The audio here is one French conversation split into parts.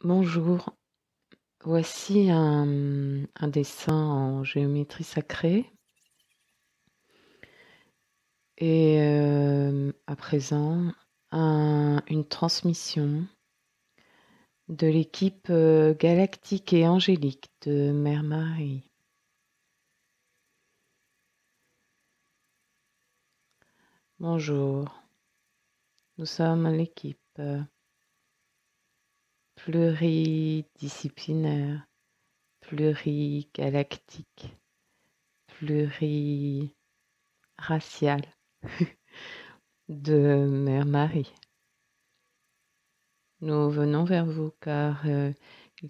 Bonjour, voici un dessin en géométrie sacrée et à présent une transmission de l'équipe galactique et angélique de Mère Marie. Bonjour, nous sommes l'équipe pluridisciplinaire, plurigalactique, pluriraciale de Mère Marie. Nous venons vers vous car il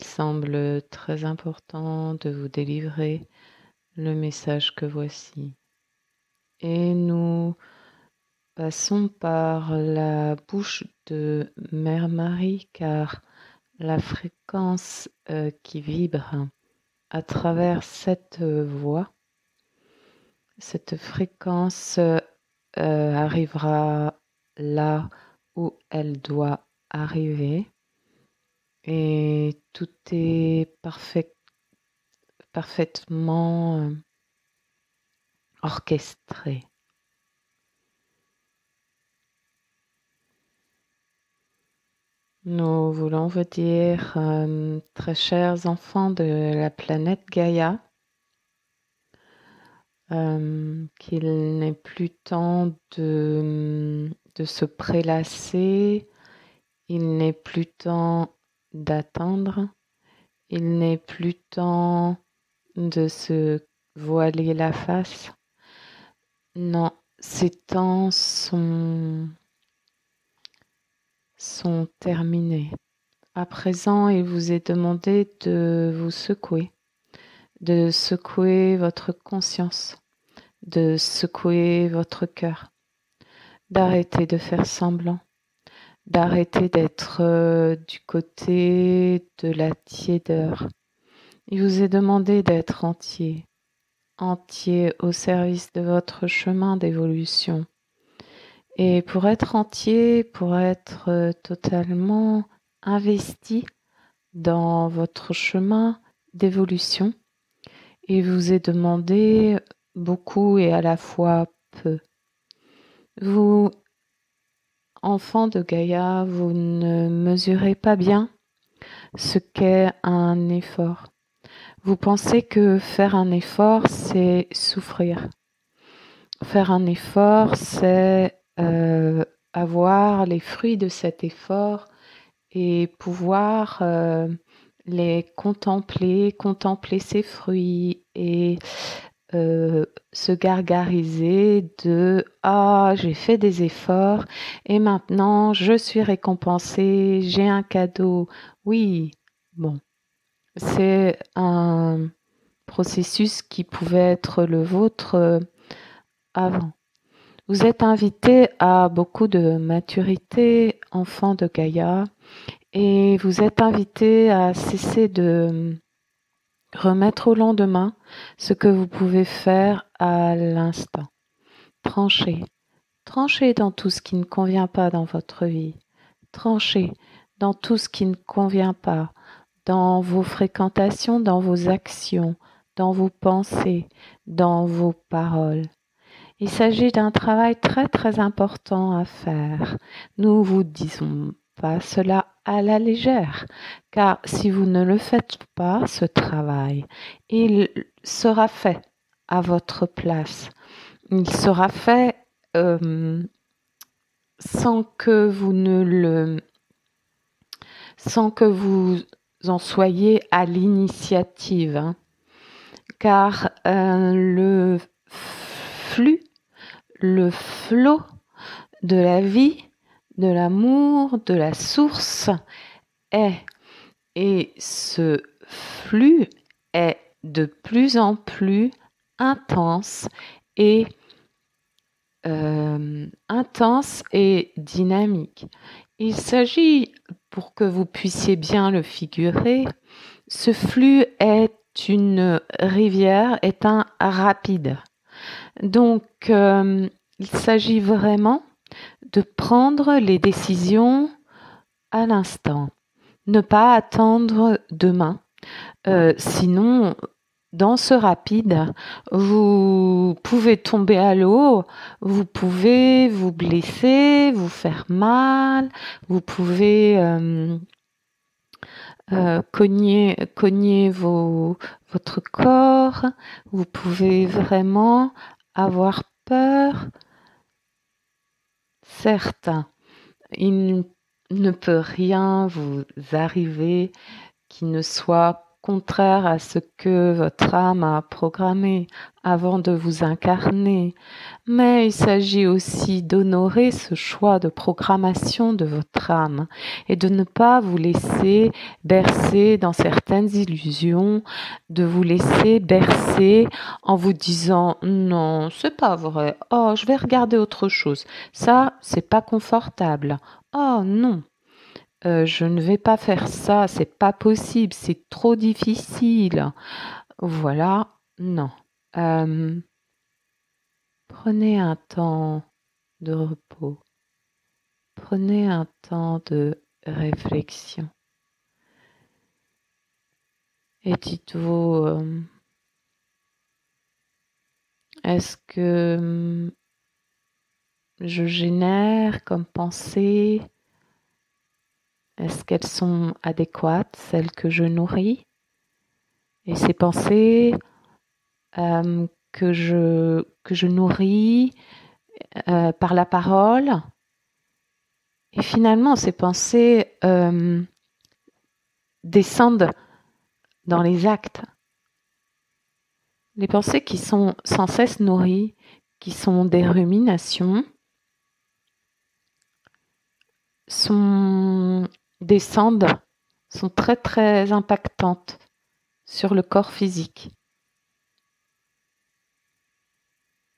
semble très important de vous délivrer le message que voici. Et nous passons par la bouche de Mère Marie car la fréquence qui vibre à travers cette voix, cette fréquence arrivera là où elle doit arriver. Et tout est parfaitement orchestré. Nous voulons vous dire, très chers enfants de la planète Gaïa, qu'il n'est plus temps de se prélasser, il n'est plus temps d'attendre, il n'est plus temps de se voiler la face. Non, ces temps sont terminés. À présent, il vous est demandé de vous secouer, de secouer votre conscience, de secouer votre cœur, d'arrêter de faire semblant, d'arrêter d'être du côté de la tiédeur. Il vous est demandé d'être entier, entier au service de votre chemin d'évolution. Et pour être entier, pour être totalement investi dans votre chemin d'évolution, il vous est demandé beaucoup et à la fois peu. Vous, enfants de Gaïa, vous ne mesurez pas bien ce qu'est un effort. Vous pensez que faire un effort, c'est souffrir. Faire un effort, c'est avoir les fruits de cet effort et pouvoir les contempler ses fruits et se gargariser de « Ah, j'ai fait des efforts et maintenant je suis récompensée, j'ai un cadeau. » Oui, bon, c'est un processus qui pouvait être le vôtre avant. Vous êtes invité à beaucoup de maturité, enfant de Gaïa, et vous êtes invité à cesser de remettre au lendemain ce que vous pouvez faire à l'instant. Tranchez. Tranchez dans tout ce qui ne convient pas dans votre vie. Tranchez dans tout ce qui ne convient pas, dans vos fréquentations, dans vos actions, dans vos pensées, dans vos paroles. Il s'agit d'un travail très très important à faire. Nous vous disons pas cela à la légère, car si vous ne le faites pas, ce travail, il sera fait à votre place. Il sera fait sans que vous en soyez à l'initiative, hein, car le flux, le flot de la vie, de l'amour, de la source est, et ce flux est de plus en plus intense et dynamique. Il s'agit, pour que vous puissiez bien le figurer, ce flux est une rivière, est un rapide. Donc, il s'agit vraiment de prendre les décisions à l'instant, ne pas attendre demain. Sinon, dans ce rapide, vous pouvez tomber à l'eau, vous pouvez vous blesser, vous faire mal, vous pouvez cogner votre corps, vous pouvez vraiment avoir peur. Certes, il ne peut rien vous arriver qui ne soit contraire à ce que votre âme a programmé avant de vous incarner. Mais il s'agit aussi d'honorer ce choix de programmation de votre âme et de ne pas vous laisser bercer dans certaines illusions, de vous laisser bercer en vous disant non, c'est pas vrai. Oh, je vais regarder autre chose. Ça, c'est pas confortable. Oh non. Je ne vais pas faire ça, c'est pas possible, c'est trop difficile. Voilà, non. Prenez un temps de repos, prenez un temps de réflexion et dites-vous, est-ce que je génère comme pensée? Est-ce qu'elles sont adéquates, celles que je nourris? Et ces pensées que je nourris par la parole, et finalement ces pensées descendent dans les actes. Les pensées qui sont sans cesse nourries, qui sont des ruminations, descendent, sont très très impactantes sur le corps physique.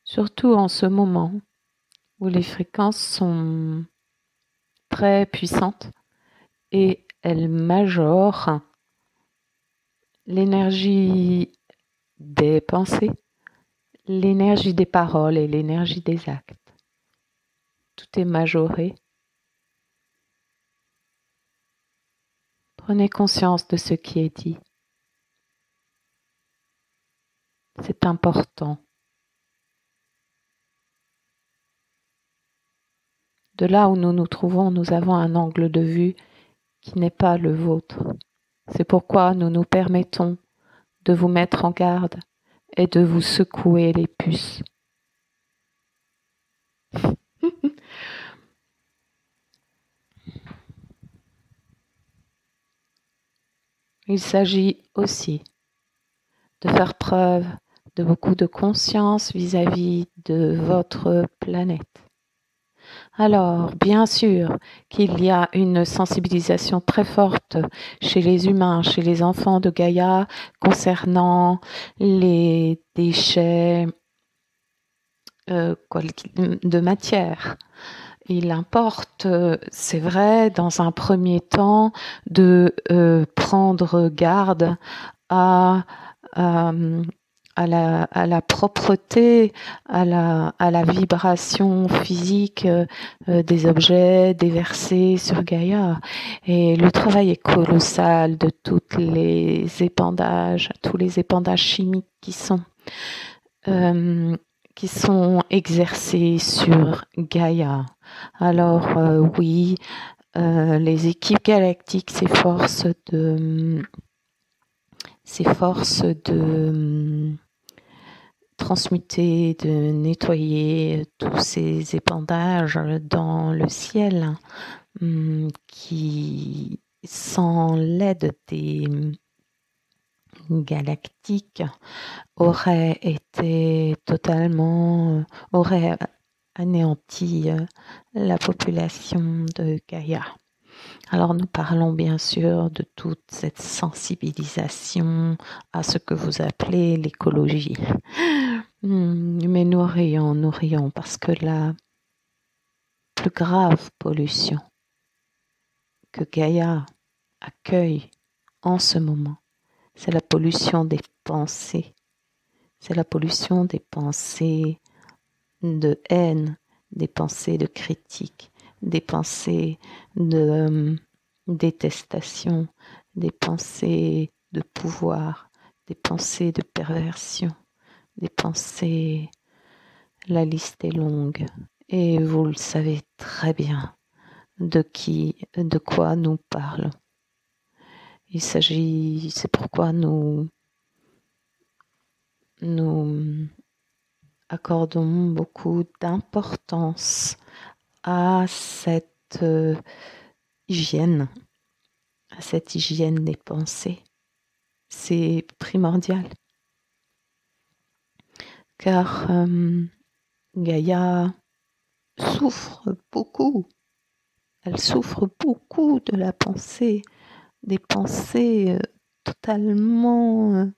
Surtout en ce moment où les fréquences sont très puissantes et elles majorent l'énergie des pensées, l'énergie des paroles et l'énergie des actes. Tout est majoré. Prenez conscience de ce qui est dit. C'est important. De là où nous nous trouvons, nous avons un angle de vue qui n'est pas le vôtre. C'est pourquoi nous nous permettons de vous mettre en garde et de vous secouer les puces. Il s'agit aussi de faire preuve de beaucoup de conscience vis-à-vis de votre planète. Alors, bien sûr qu'il y a une sensibilisation très forte chez les humains, chez les enfants de Gaïa, concernant les déchets de matière. Il importe, c'est vrai, dans un premier temps, de prendre garde à la propreté, à la vibration physique des objets déversés sur Gaïa. Et le travail est colossal de tous les épandages chimiques qui sont exercés sur Gaïa. Alors oui, les équipes galactiques s'efforcent de transmuter, de nettoyer tous ces épandages dans le ciel qui, sans l'aide des galactiques, aurait anéanti la population de Gaïa. Alors nous parlons bien sûr de toute cette sensibilisation à ce que vous appelez l'écologie. Mais nous rions parce que la plus grave pollution que Gaïa accueille en ce moment, c'est la pollution des pensées. C'est la pollution des pensées de haine, des pensées de critique, des pensées détestation, des pensées de pouvoir, des pensées de perversion, des pensées... La liste est longue et vous le savez très bien de quoi nous parlons. C'est pourquoi nous accordons beaucoup d'importance à cette hygiène des pensées. C'est primordial, car Gaïa souffre beaucoup. Elle souffre beaucoup de la pensée, des pensées totalement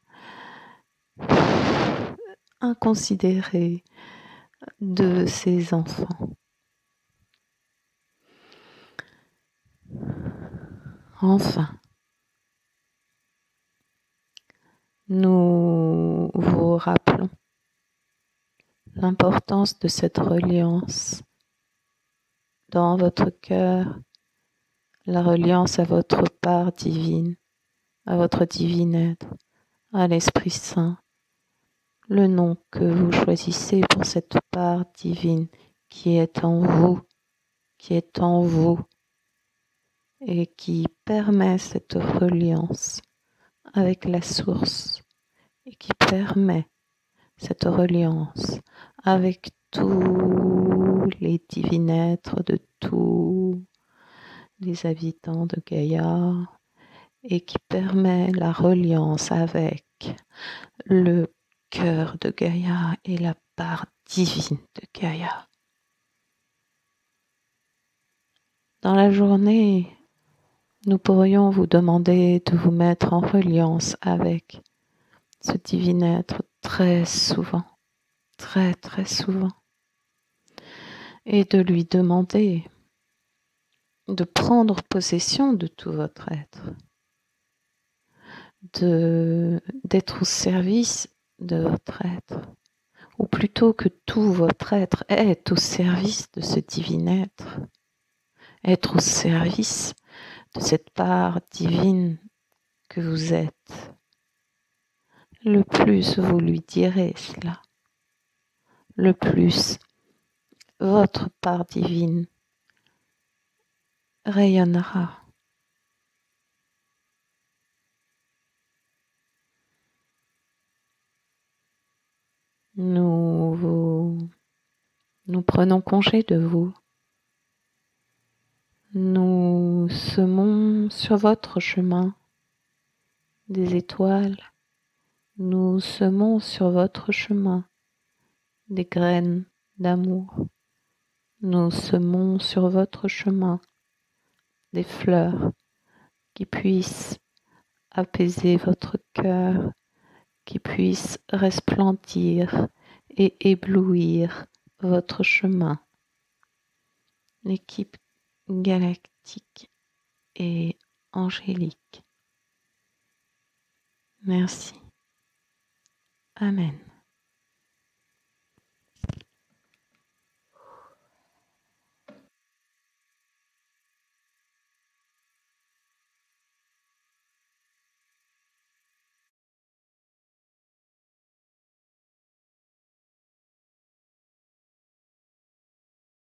inconsidérées de ses enfants. Enfin, nous vous rappelons l'importance de cette reliance dans votre cœur, la reliance à votre part divine, à votre divin être, à l'Esprit Saint, le nom que vous choisissez pour cette part divine qui est en vous et qui permet cette reliance avec la source et qui permet cette reliance avec tous les divins êtres de tous les habitants de Gaïa et qui permet la reliance avec le cœur de Gaïa et la part divine de Gaïa. Dans la journée, nous pourrions vous demander de vous mettre en reliance avec ce divin être très souvent, très très souvent, et de lui demander de prendre possession de tout votre être, d'être au service de votre être, ou plutôt que tout votre être est au service de ce divin être au service de cette part divine que vous êtes. Le plus vous lui direz cela, le plus votre part divine rayonnera. Nous prenons congé de vous. Nous semons sur votre chemin des étoiles. Nous semons sur votre chemin des graines d'amour. Nous semons sur votre chemin des fleurs qui puissent apaiser votre cœur, qui puissent resplendir et éblouir votre chemin. L'équipe galactique et angélique. Merci. Amen.